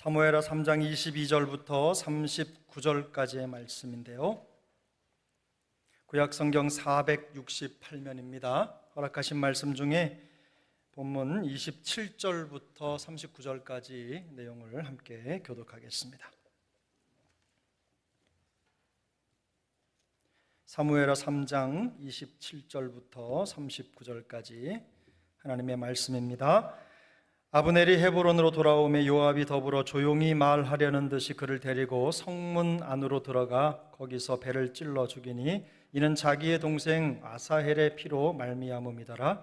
사무엘하 3장 22절부터 39절까지의 말씀인데요. 구약성경 468면입니다. 허락하신 말씀 중에 본문 27절부터 39절까지 내용을 함께 교독하겠습니다. 사무엘하 3장 27절부터 39절까지 하나님의 말씀입니다. 아브넬이 헤브론으로 돌아오매 요압이 더불어 조용히 말하려는 듯이 그를 데리고 성문 안으로 들어가 거기서 배를 찔러 죽이니 이는 자기의 동생 아사헬의 피로 말미암음이더라.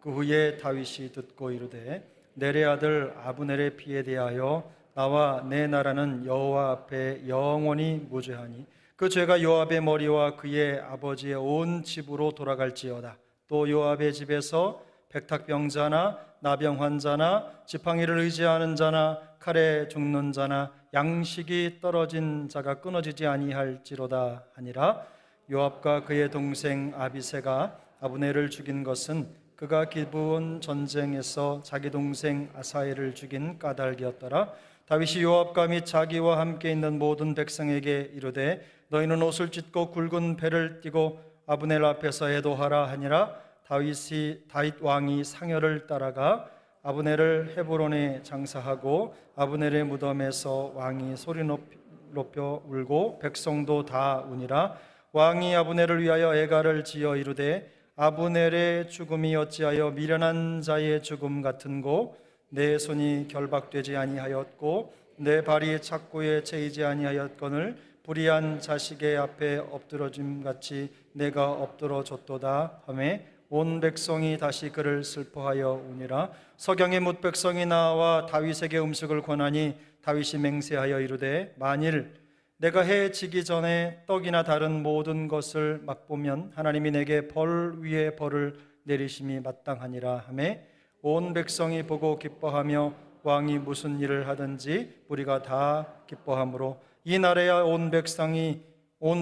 그 후에 다윗이 듣고 이르되 넬의 아들 아브넬의 피에 대하여 나와 내 나라는 여호와 앞에 영원히 무죄하니 그 죄가 요압의 머리와 그의 아버지의 온 집으로 돌아갈지어다. 또 요압의 집에서 백탁병자나 나병 환자나 지팡이를 의지하는 자나 칼에 죽는 자나 양식이 떨어진 자가 끊어지지 아니할지로다 하니라. 요압과 그의 동생 아비새가 아브넬을 죽인 것은 그가 기브온 전쟁에서 자기 동생 아사헬을 죽인 까닭이었더라. 다윗이 요압과 및 자기와 함께 있는 모든 백성에게 이르되 너희는 옷을 찢고 굵은 배를 띠고 아브넬 앞에서 애도하라 하니라. 다윗 왕이 상여를 따라가 아브넬을 헤브론에 장사하고 아브넬의 무덤에서 왕이 소리 높여 울고 백성도 다 우니라. 왕이 아브넬을 위하여 애가를 지어 이르되 아브넬의 죽음이 어찌하여 미련한 자의 죽음 같은고 내 손이 결박되지 아니하였고 내 발이 착고에 채이지 아니하였거늘 불의한 자식의 앞에 엎드러짐 같이 내가 엎드러졌도다 하매 온 백성이 다시 그를 슬퍼하여 우니라. 서경의 뭇 백성이 나와 다윗에게 음식을 권하니 다윗이 맹세하여 이르되 만일 내가 해 지기 전에 떡이나 다른 모든 것을 맛보면 하나님이 내게 벌 위에 벌을 내리심이 마땅하니라 하매 온 백성이 보고 기뻐하며 왕이 무슨 일을 하든지 우리가 다 기뻐하므로 이 날에야 온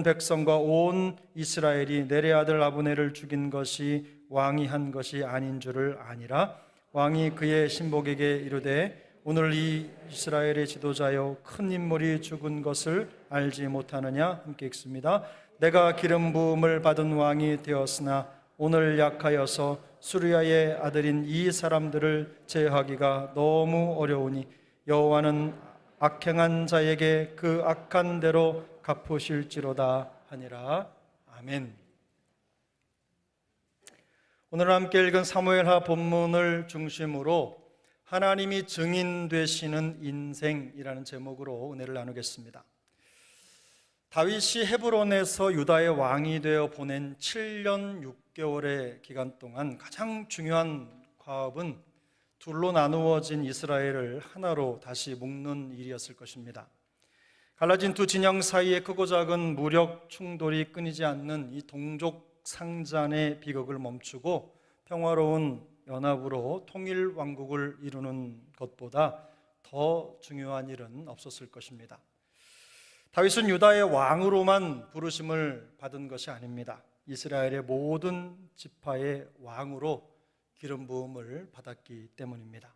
백성과 온 이스라엘이 넬의 아들 아브넬을 죽인 것이 왕이 한 것이 아닌 줄을 아니라. 왕이 그의 신복에게 이르되 오늘 이 이스라엘의 지도자여 큰 인물이 죽은 것을 알지 못하느냐. 함께 읽습니다. 내가 기름 부음을 받은 왕이 되었으나 오늘 약하여서 수르야의 아들인 이 사람들을 제어하기가 너무 어려우니 여호와는 악행한 자에게 그 악한 대로 갚으실지로다 하니라. 아멘. 오늘 함께 읽은 사무엘하 본문을 중심으로 하나님이 증인 되시는 인생이라는 제목으로 은혜를 나누겠습니다. 다윗이 헤브론에서 유다의 왕이 되어 보낸 7년 6개월의 기간 동안 가장 중요한 과업은 둘로 나누어진 이스라엘을 하나로 다시 묶는 일이었을 것입니다. 갈라진 두 진영 사이에 크고 작은 무력 충돌이 끊이지 않는 이 동족 상잔의 비극을 멈추고 평화로운 연합으로 통일 왕국을 이루는 것보다 더 중요한 일은 없었을 것입니다. 다윗은 유다의 왕으로만 부르심을 받은 것이 아닙니다. 이스라엘의 모든 지파의 왕으로 기름 부음을 받았기 때문입니다.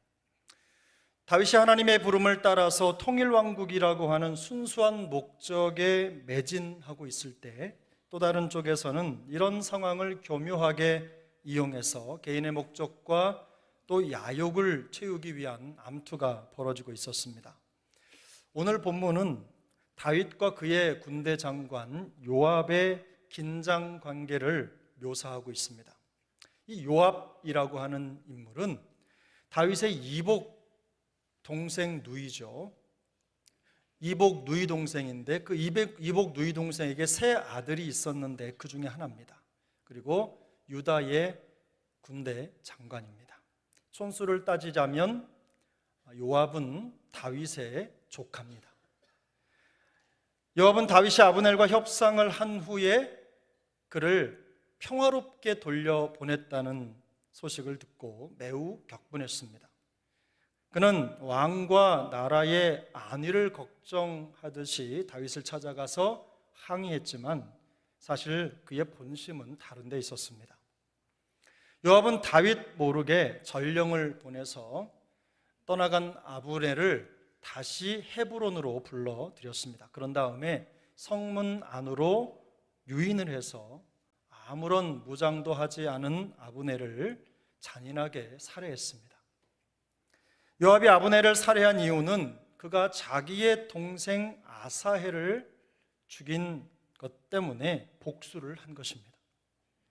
다윗이 하나님의 부름을 따라서 통일 왕국이라고 하는 순수한 목적에 매진하고 있을 때 또 다른 쪽에서는 이런 상황을 교묘하게 이용해서 개인의 목적과 또 야욕을 채우기 위한 암투가 벌어지고 있었습니다. 오늘 본문은 다윗과 그의 군대 장관 요압의 긴장 관계를 묘사하고 있습니다. 이 요압이라고 하는 인물은 다윗의 이복 동생 누이죠. 이복 누이 동생인데 그 이복 누이 동생에게 세 아들이 있었는데 그 중에 하나입니다. 그리고 유다의 군대 장관입니다. 손수를 따지자면 요압은 다윗의 조카입니다. 요압은 다윗이 아브넬과 협상을 한 후에 그를 평화롭게 돌려보냈다는 소식을 듣고 매우 격분했습니다. 그는 왕과 나라의 안위를 걱정하듯이 다윗을 찾아가서 항의했지만 사실 그의 본심은 다른 데 있었습니다. 요압은 다윗 모르게 전령을 보내서 떠나간 아브넬을 다시 헤브론으로 불러들였습니다. 그런 다음에 성문 안으로 유인을 해서 아무런 무장도 하지 않은 아브넬을 잔인하게 살해했습니다. 요압이 아브넬을 살해한 이유는 그가 자기의 동생 아사헬을 죽인 것 때문에 복수를 한 것입니다.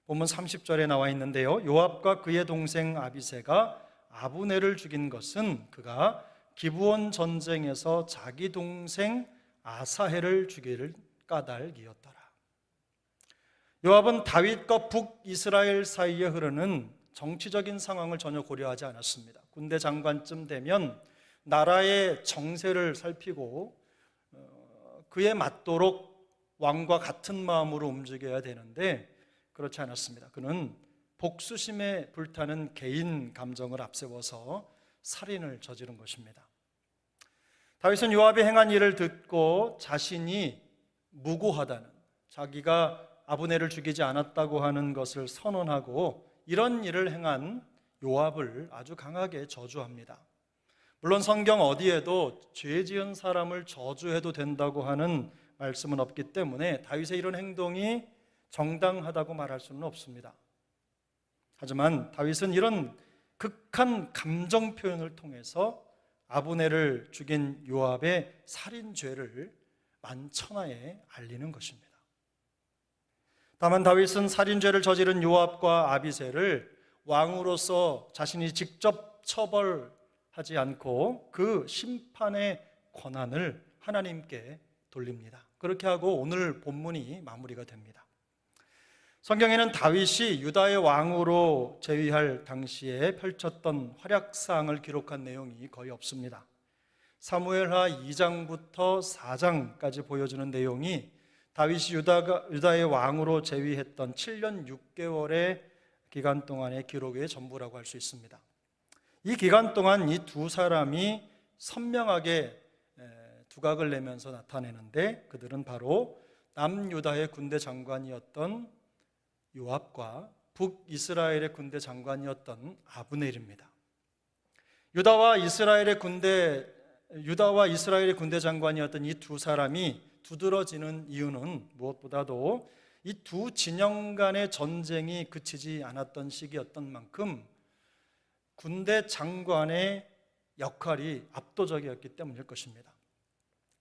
본문 30절에 나와 있는데요, 요압과 그의 동생 아비새가 아브넬을 죽인 것은 그가 기브온 전쟁에서 자기 동생 아사헬을 죽일 까닭이었더라. 요압은 다윗과 북이스라엘 사이에 흐르는 정치적인 상황을 전혀 고려하지 않았습니다. 군대 장관쯤 되면 나라의 정세를 살피고 그에 맞도록 왕과 같은 마음으로 움직여야 되는데 그렇지 않았습니다. 그는 복수심에 불타는 개인 감정을 앞세워서 살인을 저지른 것입니다. 다윗은 요압이 행한 일을 듣고 자신이 무고하다는, 자기가 아브넬을 죽이지 않았다고 하는 것을 선언하고 이런 일을 행한 요압을 아주 강하게 저주합니다. 물론 성경 어디에도 죄 지은 사람을 저주해도 된다고 하는 말씀은 없기 때문에 다윗의 이런 행동이 정당하다고 말할 수는 없습니다. 하지만 다윗은 이런 극한 감정 표현을 통해서 아브넬을 죽인 요압의 살인죄를 만천하에 알리는 것입니다. 다만 다윗은 살인죄를 저지른 요압과 아비새를 왕으로서 자신이 직접 처벌하지 않고 그 심판의 권한을 하나님께 돌립니다. 그렇게 하고 오늘 본문이 마무리가 됩니다. 성경에는 다윗이 유다의 왕으로 재위할 당시에 펼쳤던 활약상을 기록한 내용이 거의 없습니다. 사무엘하 2장부터 4장까지 보여주는 내용이 다윗이 유다의 왕으로 재위했던 7년 6개월의 기간 동안의 기록의 전부라고 할 수 있습니다. 이 기간 동안 이 두 사람이 선명하게 두각을 내면서 나타내는데 그들은 바로 남유다의 군대 장관이었던 요압과 북이스라엘의 군대 장관이었던 아브넬입니다. 유다와 이스라엘의 군대 장관이었던 이 두 사람이 두드러지는 이유는 무엇보다도 이 두 진영 간의 전쟁이 그치지 않았던 시기였던 만큼 군대 장관의 역할이 압도적이었기 때문일 것입니다.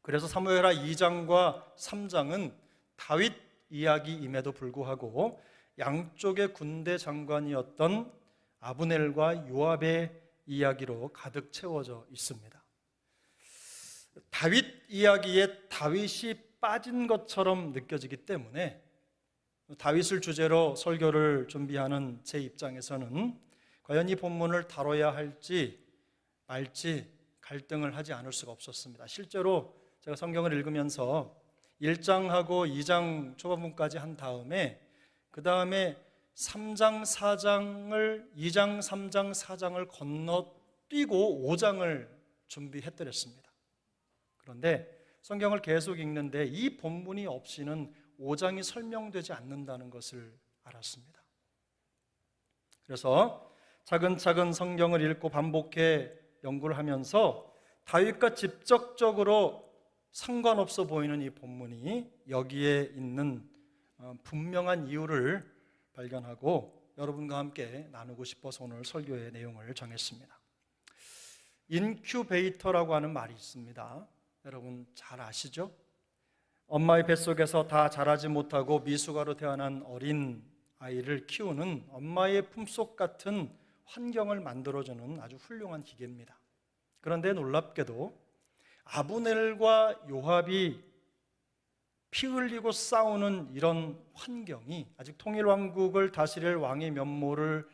그래서 사무엘하 2장과 3장은 다윗 이야기임에도 불구하고 양쪽의 군대 장관이었던 아브넬과 요압의 이야기로 가득 채워져 있습니다. 다윗 이야기에 다윗이 빠진 것처럼 느껴지기 때문에 다윗을 주제로 설교를 준비하는 제 입장에서는 과연 이 본문을 다뤄야 할지 말지 갈등을 하지 않을 수가 없었습니다. 실제로 제가 성경을 읽으면서 1장하고 2장 초반부까지 한 다음에 그 다음에 3장 4장을 2장 3장 4장을 건너뛰고 5장을 준비했더랬습니다. 그런데 성경을 계속 읽는데 이 본문이 없이는 5장이 설명되지 않는다는 것을 알았습니다. 그래서 차근차근 성경을 읽고 반복해 연구를 하면서 다윗과 직접적으로 상관없어 보이는 이 본문이 여기에 있는 분명한 이유를 발견하고 여러분과 함께 나누고 싶어서 오늘 설교의 내용을 정했습니다. 인큐베이터라고 하는 말이 있습니다. 여러분 잘 아시죠? 엄마의 뱃속에서 다 자라지 못하고 미숙아로 태어난 어린 아이를 키우는 엄마의 품속 같은 환경을 만들어주는 아주 훌륭한 기계입니다. 그런데 놀랍게도 아브넬과 요압이 피 흘리고 싸우는 이런 환경이 아직 통일왕국을 다스릴 왕의 면모를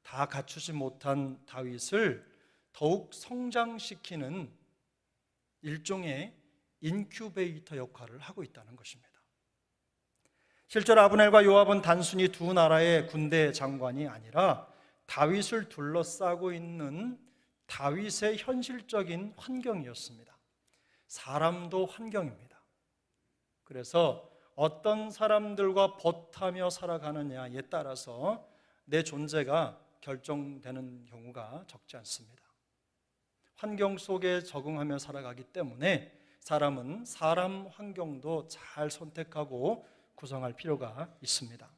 다 갖추지 못한 다윗을 더욱 성장시키는 일종의 인큐베이터 역할을 하고 있다는 것입니다. 실제로 아브넬과 요압은 단순히 두 나라의 군대 장관이 아니라 다윗을 둘러싸고 있는 다윗의 현실적인 환경이었습니다. 사람도 환경입니다. 그래서 어떤 사람들과 벗하며 살아가느냐에 따라서 내 존재가 결정되는 경우가 적지 않습니다. 환경 속에 적응하며 살아가기 때문에 사람은 사람 환경도 잘 선택하고 구성할 필요가 있습니다.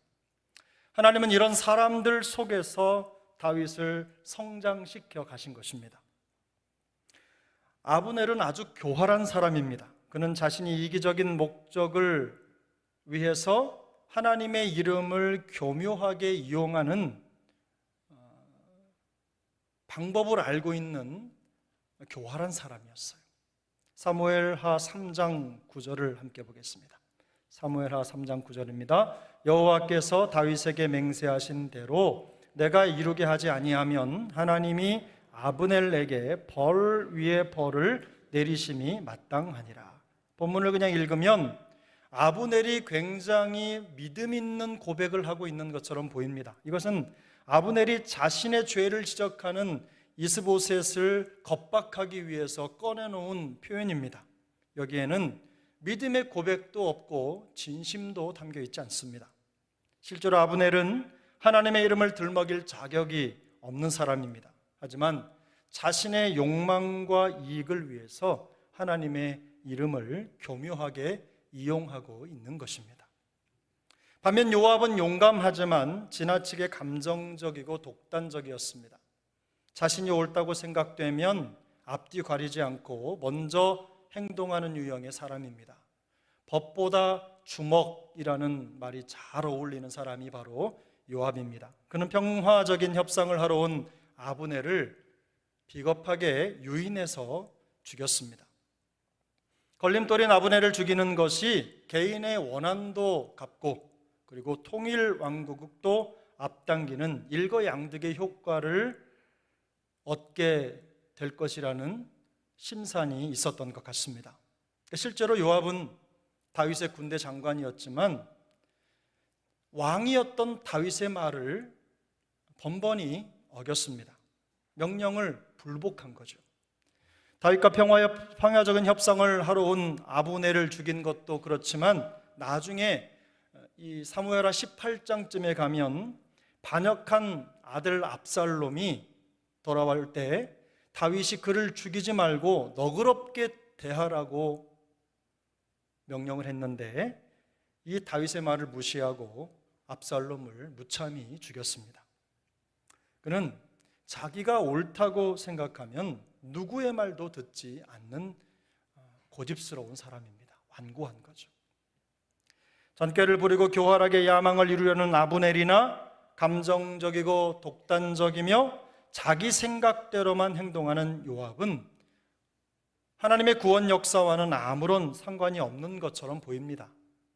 하나님은 이런 사람들 속에서 다윗을 성장시켜 가신 것입니다. 아브넬은 아주 교활한 사람입니다. 그는 자신이 이기적인 목적을 위해서 하나님의 이름을 교묘하게 이용하는 방법을 알고 있는 교활한 사람이었어요. 사무엘하 3장 9절을 함께 보겠습니다. 사무엘하 3장 9절입니다. 여호와께서 다윗에게 맹세하신 대로 내가 이루게 하지 아니하면 하나님이 아브넬에게 벌 위에 벌을 내리심이 마땅하니라. 본문을 그냥 읽으면 아브넬이 굉장히 믿음 있는 고백을 하고 있는 것처럼 보입니다. 이것은 아브넬이 자신의 죄를 지적하는 이스보셋을 겁박하기 위해서 꺼내놓은 표현입니다. 여기에는 믿음의 고백도 없고 진심도 담겨 있지 않습니다. 실제로 아브넬은 하나님의 이름을 들먹일 자격이 없는 사람입니다. 하지만 자신의 욕망과 이익을 위해서 하나님의 이름을 교묘하게 이용하고 있는 것입니다. 반면 요압은 용감하지만 지나치게 감정적이고 독단적이었습니다. 자신이 옳다고 생각되면 앞뒤 가리지 않고 먼저 행동하는 유형의 사람입니다. 법보다 주먹이라는 말이 잘 어울리는 사람이 바로 요압입니다. 그는 평화적인 협상을 하러 온 아브넬을 비겁하게 유인해서 죽였습니다. 걸림돌인 아브넬을 죽이는 것이 개인의 원한도 갚고 그리고 통일 왕국도 앞당기는 일거양득의 효과를 얻게 될 것이라는 심산이 있었던 것 같습니다. 실제로 요압은 다윗의 군대 장관이었지만 왕이었던 다윗의 말을 번번이 어겼습니다. 명령을 불복한 거죠. 다윗과 평화적인 협상을 하러 온 아브넬을 죽인 것도 그렇지만 나중에 이 사무엘하 18장쯤에 가면 반역한 아들 압살롬이 돌아올 때 다윗이 그를 죽이지 말고 너그럽게 대하라고 명령을 했는데 이 다윗의 말을 무시하고 압살롬을 무참히 죽였습니다. 그는 자기가 옳다고 생각하면 누구의 말도 듣지 않는 고집스러운 사람입니다. 완고한 거죠. 전개를 부리고 교활하게 야망을 이루려는 아브넬이나 감정적이고 독단적이며 자기 생각대로만 행동하는 요압은 하나님의 구원 역사와는 아무런 상관이 없는 것처럼 보입니다.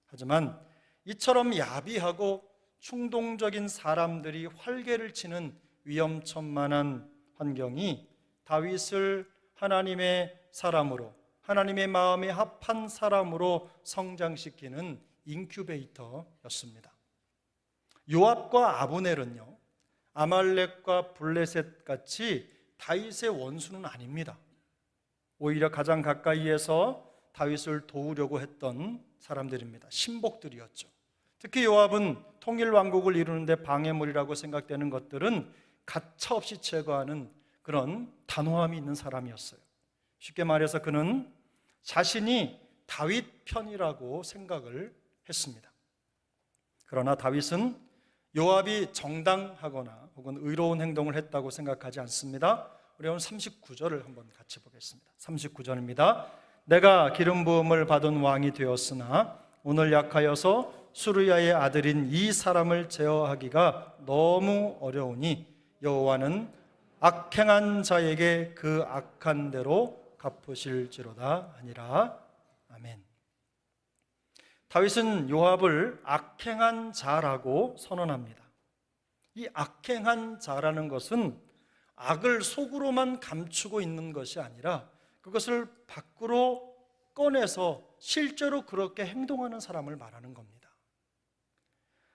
하지만 이처럼 야비하고 충동적인 사람들이 활개를 치는 위험천만한 환경이 다윗을 하나님의 사람으로, 하나님의 마음에 합한 사람으로 성장시키는 인큐베이터였습니다. 요압과 아브넬은요, 아말렉과 블레셋 같이 다윗의 원수는 아닙니다. 오히려 가장 가까이에서 다윗을 도우려고 했던 사람들입니다. 신복들이었죠. 특히 요압은 통일 왕국을 이루는데 방해물이라고 생각되는 것들은 가차없이 제거하는 그런 단호함이 있는 사람이었어요. 쉽게 말해서 그는 자신이 다윗 편이라고 생각을 했습니다. 그러나 다윗은 요압이 정당하거나 혹은 의로운 행동을 했다고 생각하지 않습니다. 우리 오늘 39절을 한번 같이 보겠습니다. 39절입니다. 내가 기름 부음을 받은 왕이 되었으나 오늘 약하여서 수르야의 아들인 이 사람을 제어하기가 너무 어려우니 여호와는 악행한 자에게 그 악한 대로 갚으실지로다 하니라. 아멘. 다윗은 요압을 악행한 자라고 선언합니다. 이 악행한 자라는 것은 악을 속으로만 감추고 있는 것이 아니라 그것을 밖으로 꺼내서 실제로 그렇게 행동하는 사람을 말하는 겁니다.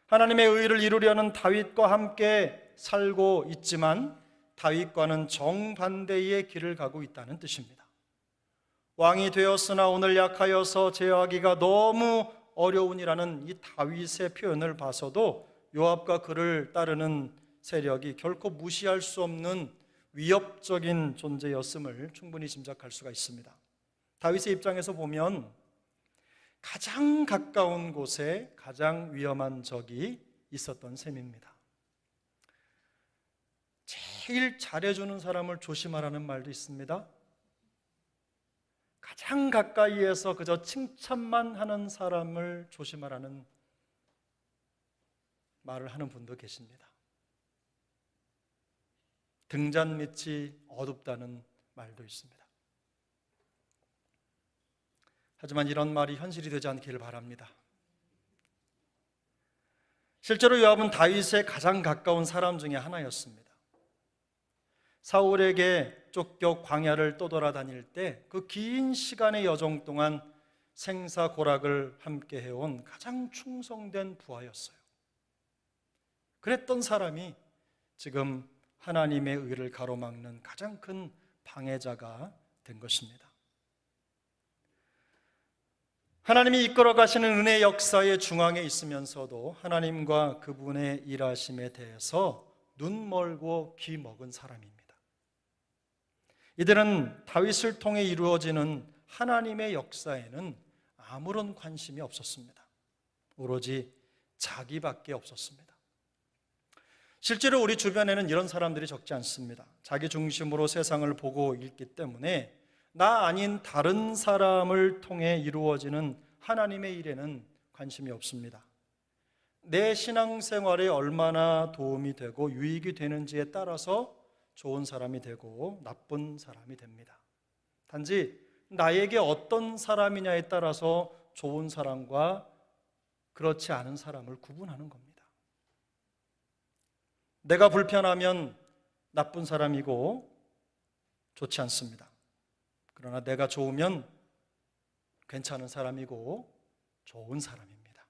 하나님의 의를 이루려는 다윗과 함께 살고 있지만 다윗과는 정반대의 길을 가고 있다는 뜻입니다. 왕이 되었으나 오늘 약하여서 제어하기가 너무 어려우니라는 이 다윗의 표현을 봐서도 요압과 그를 따르는 세력이 결코 무시할 수 없는 위협적인 존재였음을 충분히 짐작할 수가 있습니다. 다윗의 입장에서 보면 가장 가까운 곳에 가장 위험한 적이 있었던 셈입니다. 제일 잘해주는 사람을 조심하라는 말도 있습니다. 가장 가까이에서 그저 칭찬만 하는 사람을 조심하라는 말을 하는 분도 계십니다. 등잔 밑이 어둡다는 말도 있습니다. 하지만 이런 말이 현실이 되지 않기를 바랍니다. 실제로 요압은 다윗의 가장 가까운 사람 중에 하나였습니다. 사울에게 쫓겨 광야를 떠돌아다닐 때 그 긴 시간의 여정 동안 생사고락을 함께 해온 가장 충성된 부하였어요. 그랬던 사람이 지금 하나님의 의를 가로막는 가장 큰 방해자가 된 것입니다. 하나님이 이끌어 가시는 은혜 역사의 중앙에 있으면서도 하나님과 그분의 일하심에 대해서 눈 멀고 귀 먹은 사람입니다. 이들은 다윗을 통해 이루어지는 하나님의 역사에는 아무런 관심이 없었습니다. 오로지 자기밖에 없었습니다. 실제로 우리 주변에는 이런 사람들이 적지 않습니다. 자기 중심으로 세상을 보고 있기 때문에 나 아닌 다른 사람을 통해 이루어지는 하나님의 일에는 관심이 없습니다. 내 신앙생활에 얼마나 도움이 되고 유익이 되는지에 따라서 좋은 사람이 되고 나쁜 사람이 됩니다. 단지 나에게 어떤 사람이냐에 따라서 좋은 사람과 그렇지 않은 사람을 구분하는 겁니다. 내가 불편하면 나쁜 사람이고 좋지 않습니다. 그러나 내가 좋으면 괜찮은 사람이고 좋은 사람입니다.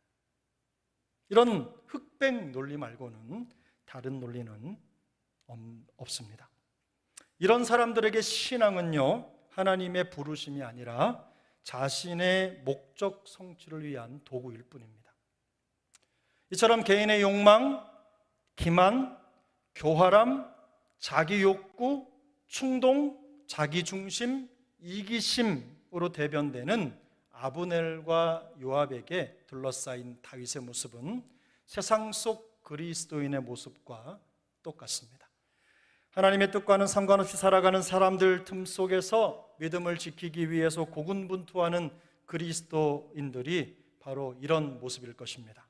이런 흑백 논리 말고는 다른 논리는 없습니다. 이런 사람들에게 신앙은요, 하나님의 부르심이 아니라 자신의 목적 성취를 위한 도구일 뿐입니다. 이처럼 개인의 욕망, 기만, 교활함, 자기 욕구, 충동, 자기중심, 이기심으로 대변되는 아브넬과 요압에게 둘러싸인 다윗의 모습은 세상 속 그리스도인의 모습과 똑같습니다. 하나님의 뜻과는 상관없이 살아가는 사람들 틈 속에서 믿음을 지키기 위해서 고군분투하는 그리스도인들이 바로 이런 모습일 것입니다.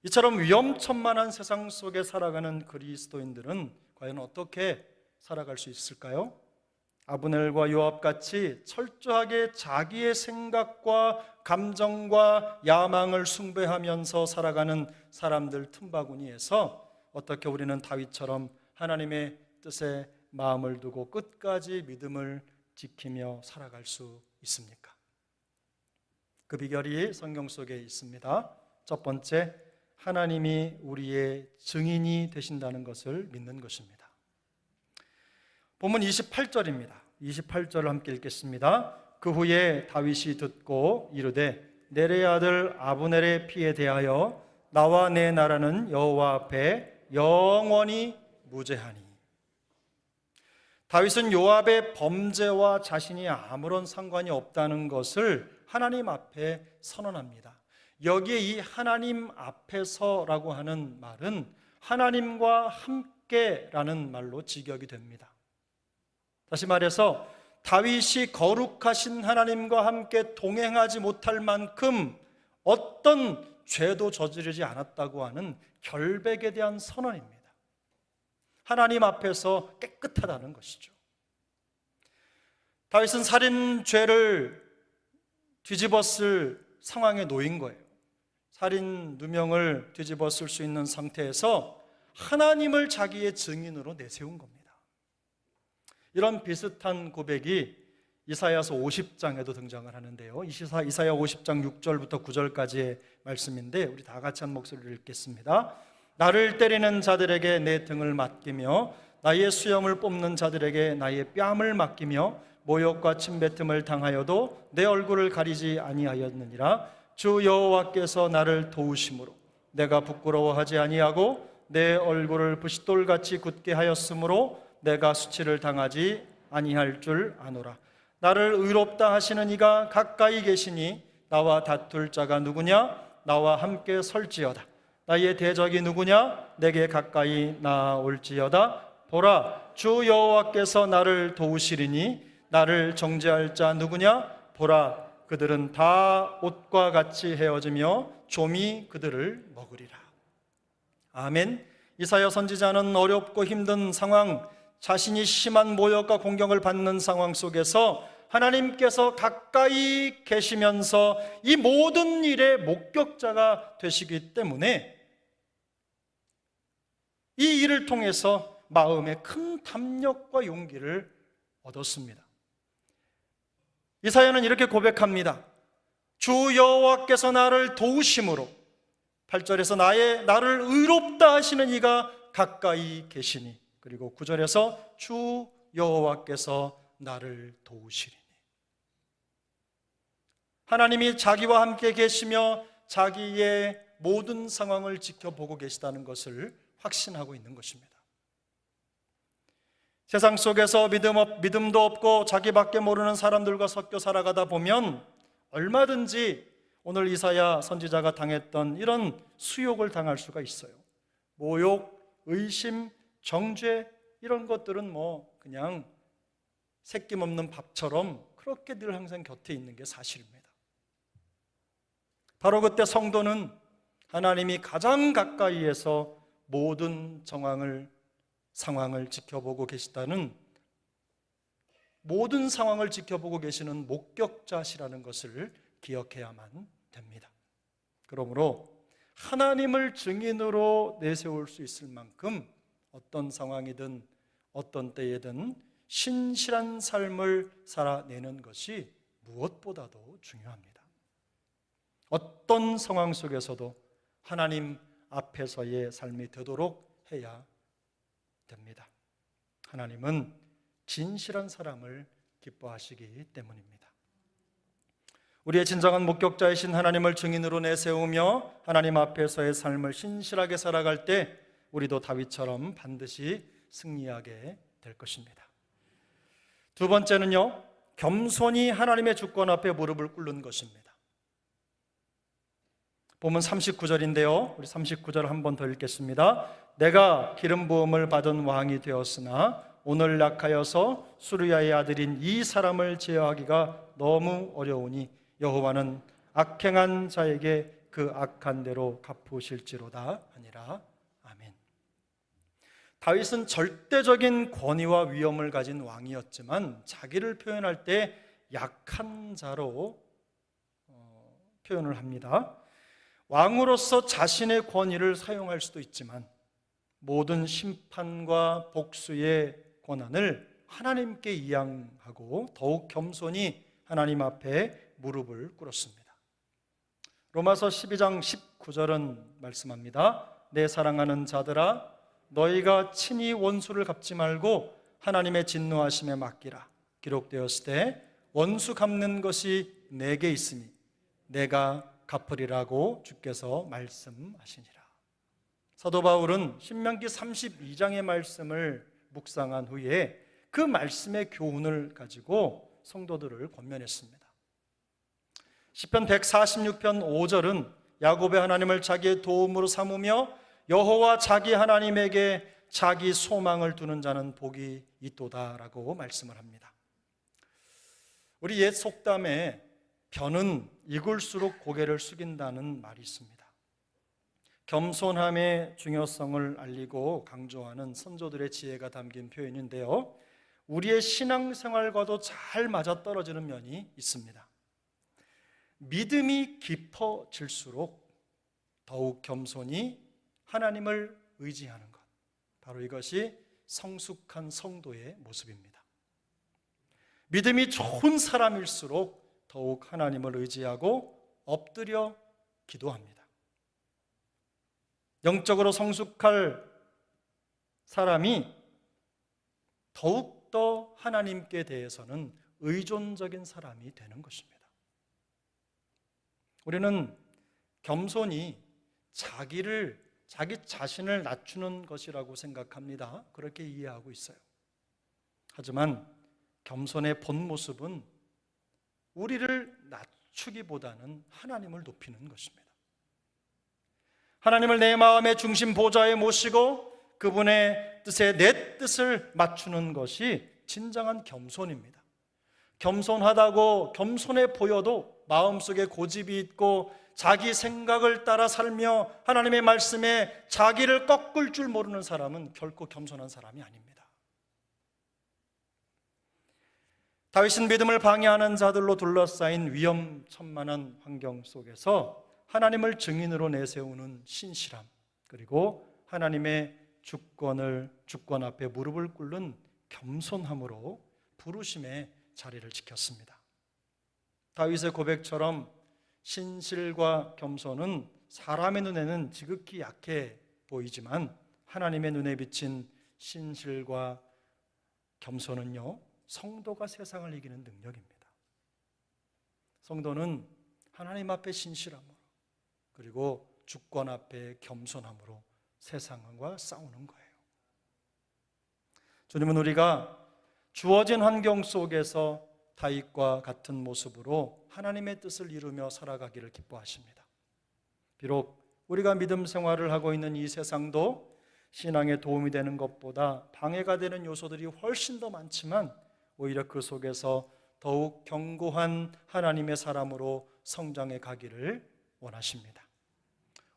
이처럼 위험천만한 세상 속에 살아가는 그리스도인들은 과연 어떻게 살아갈 수 있을까요? 아브넬과 요압같이 철저하게 자기의 생각과 감정과 야망을 숭배하면서 살아가는 사람들 틈바구니에서 어떻게 우리는 다윗처럼 하나님의 뜻에 마음을 두고 끝까지 믿음을 지키며 살아갈 수 있습니까? 그 비결이 성경 속에 있습니다. 첫 번째, 하나님이 우리의 증인이 되신다는 것을 믿는 것입니다. 본문 28절입니다. 28절을 함께 읽겠습니다. 그 후에 다윗이 듣고 이르되 내레의 아들 아브넬의 피에 대하여 나와 내 나라는 여호와 앞에 영원히 무죄하니. 다윗은 요압의 범죄와 자신이 아무런 상관이 없다는 것을 하나님 앞에 선언합니다. 여기에 이 하나님 앞에서라고 하는 말은 하나님과 함께라는 말로 직역이 됩니다. 다시 말해서 다윗이 거룩하신 하나님과 함께 동행하지 못할 만큼 어떤 죄도 저지르지 않았다고 하는 결백에 대한 선언입니다. 하나님 앞에서 깨끗하다는 것이죠. 다윗은 살인죄를 뒤집었을 상황에 놓인 거예요. 살인 누명을 뒤집었을 수 있는 상태에서 하나님을 자기의 증인으로 내세운 겁니다. 이런 비슷한 고백이 이사야서 50장에도 등장을 하는데요. 이사야 50장 6절부터 9절까지의 말씀인데 우리 다 같이 한 목소리를 읽겠습니다. 나를 때리는 자들에게 내 등을 맡기며 나의 수염을 뽑는 자들에게 나의 뺨을 맡기며 모욕과 침뱉음을 당하여도 내 얼굴을 가리지 아니하였느니라. 주 여호와께서 나를 도우심으로 내가 부끄러워하지 아니하고 내 얼굴을 부싯돌같이 굳게 하였으므로 내가 수치를 당하지 아니할 줄 아노라. 나를 의롭다 하시는 이가 가까이 계시니 나와 다툴 자가 누구냐? 나와 함께 설지어다. 나의 대적이 누구냐? 내게 가까이 나올지어다. 보라, 주 여호와께서 나를 도우시리니 나를 정죄할 자 누구냐? 보라, 그들은 다 옷과 같이 헤어지며 좀이 그들을 먹으리라. 아멘. 이사야 선지자는 어렵고 힘든 상황, 자신이 심한 모욕과 공경을 받는 상황 속에서 하나님께서 가까이 계시면서 이 모든 일의 목격자가 되시기 때문에 이 일을 통해서 마음에 큰 담력과 용기를 얻었습니다. 이사야는 이렇게 고백합니다. 주 여호와께서 나를 도우심으로 8절에서 나를 의롭다 하시는 이가 가까이 계시니, 그리고 9절에서 주 여호와께서 나를 도우시리니. 하나님이 자기와 함께 계시며 자기의 모든 상황을 지켜보고 계시다는 것을 확신하고 있는 것입니다. 세상 속에서 믿음도 없고 자기밖에 모르는 사람들과 섞여 살아가다 보면 얼마든지 오늘 이사야 선지자가 당했던 이런 수욕을 당할 수가 있어요. 모욕, 의심, 정죄, 이런 것들은 그냥 새김없는 밥처럼 그렇게 늘 항상 곁에 있는 게 사실입니다. 바로 그때 성도는 하나님이 가장 가까이에서 모든 상황을 지켜보고 계시다는, 모든 상황을 지켜보고 계시는 목격자시라는 것을 기억해야만 됩니다. 그러므로 하나님을 증인으로 내세울 수 있을 만큼 어떤 상황이든 어떤 때에든 신실한 삶을 살아내는 것이 무엇보다도 중요합니다. 어떤 상황 속에서도 하나님 앞에서의 삶이 되도록 해야 됩니다. 하나님은 진실한 사람을 기뻐하시기 때문입니다. 우리의 진정한 목격자이신 하나님을 증인으로 내세우며 하나님 앞에서의 삶을 신실하게 살아갈 때 우리도 다윗처럼 반드시 승리하게 될 것입니다. 두 번째는요, 겸손히 하나님의 주권 앞에 무릎을 꿇는 것입니다. 본문 39절인데요, 우리 39절 한 번 더 읽겠습니다. 내가 기름 부음을 받은 왕이 되었으나 오늘 약하여서 수르야의 아들인 이 사람을 제어하기가 너무 어려우니 여호와는 악행한 자에게 그 악한 대로 갚으실지로다 하니라. 아멘. 다윗은 절대적인 권위와 위엄을 가진 왕이었지만 자기를 표현할 때 약한 자로 표현을 합니다. 왕으로서 자신의 권위를 사용할 수도 있지만 모든 심판과 복수의 권한을 하나님께 이양하고 더욱 겸손히 하나님 앞에 무릎을 꿇었습니다. 로마서 12장 19절은 말씀합니다. 내 사랑하는 자들아, 너희가 친히 원수를 갚지 말고 하나님의 진노하심에 맡기라. 기록되었을 때 원수 갚는 것이 내게 있으니 내가 갚으리라고 주께서 말씀하시니라. 사도 바울은 신명기 32장의 말씀을 묵상한 후에 그 말씀의 교훈을 가지고 성도들을 권면했습니다. 시편 146편 5절은 야곱의 하나님을 자기의 도움으로 삼으며 여호와 자기 하나님에게 자기 소망을 두는 자는 복이 있도다라고 말씀을 합니다. 우리 옛 속담에 벼는 익을수록 고개를 숙인다는 말이 있습니다. 겸손함의 중요성을 알리고 강조하는 선조들의 지혜가 담긴 표현인데요, 우리의 신앙생활과도 잘 맞아떨어지는 면이 있습니다. 믿음이 깊어질수록 더욱 겸손히 하나님을 의지하는 것, 바로 이것이 성숙한 성도의 모습입니다. 믿음이 좋은 사람일수록 더욱 하나님을 의지하고 엎드려 기도합니다. 영적으로 성숙할 사람이 더욱더 하나님께 대해서는 의존적인 사람이 되는 것입니다. 우리는 겸손이 자기 자신을 낮추는 것이라고 생각합니다. 그렇게 이해하고 있어요. 하지만 겸손의 본 모습은 우리를 낮추기보다는 하나님을 높이는 것입니다. 하나님을 내 마음의 중심 보좌에 모시고 그분의 뜻에 내 뜻을 맞추는 것이 진정한 겸손입니다. 겸손하다고 겸손해 보여도 마음속에 고집이 있고 자기 생각을 따라 살며 하나님의 말씀에 자기를 꺾을 줄 모르는 사람은 결코 겸손한 사람이 아닙니다. 다윗은 믿음을 방해하는 자들로 둘러싸인 위험천만한 환경 속에서 하나님을 증인으로 내세우는 신실함, 그리고 하나님의 주권 앞에 무릎을 꿇는 겸손함으로 부르심의 자리를 지켰습니다. 다윗의 고백처럼 신실과 겸손은 사람의 눈에는 지극히 약해 보이지만 하나님의 눈에 비친 신실과 겸손은요, 성도가 세상을 이기는 능력입니다. 성도는 하나님 앞에 신실함으로, 그리고 주권 앞에 겸손함으로 세상과 싸우는 거예요. 주님은 우리가 주어진 환경 속에서 다윗과 같은 모습으로 하나님의 뜻을 이루며 살아가기를 기뻐하십니다. 비록 우리가 믿음 생활을 하고 있는 이 세상도 신앙에 도움이 되는 것보다 방해가 되는 요소들이 훨씬 더 많지만 오히려 그 속에서 더욱 견고한 하나님의 사람으로 성장해 가기를 원하십니다.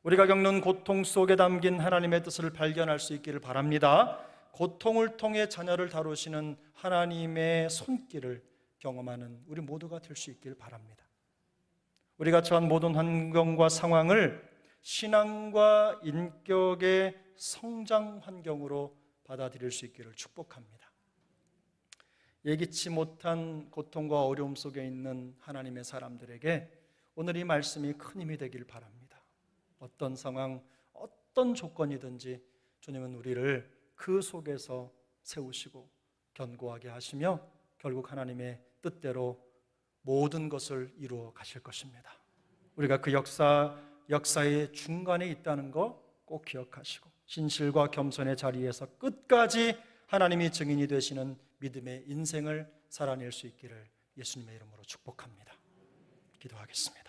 우리가 겪는 고통 속에 담긴 하나님의 뜻을 발견할 수 있기를 바랍니다. 고통을 통해 자녀를 다루시는 하나님의 손길을 경험하는 우리 모두가 될 수 있기를 바랍니다. 우리가 처한 모든 환경과 상황을 신앙과 인격의 성장 환경으로 받아들일 수 있기를 축복합니다. 예기치 못한 고통과 어려움 속에 있는 하나님의 사람들에게 오늘 이 말씀이 큰 힘이 되길 바랍니다. 어떤 상황, 어떤 조건이든지 주님은 우리를 그 속에서 세우시고 견고하게 하시며 결국 하나님의 뜻대로 모든 것을 이루어 가실 것입니다. 우리가 그 역사의 중간에 있다는 거 꼭 기억하시고 신실과 겸손의 자리에서 끝까지 하나님이 증인이 되시는 믿음의 인생을 살아낼 수 있기를 예수님의 이름으로 축복합니다. 기도하겠습니다.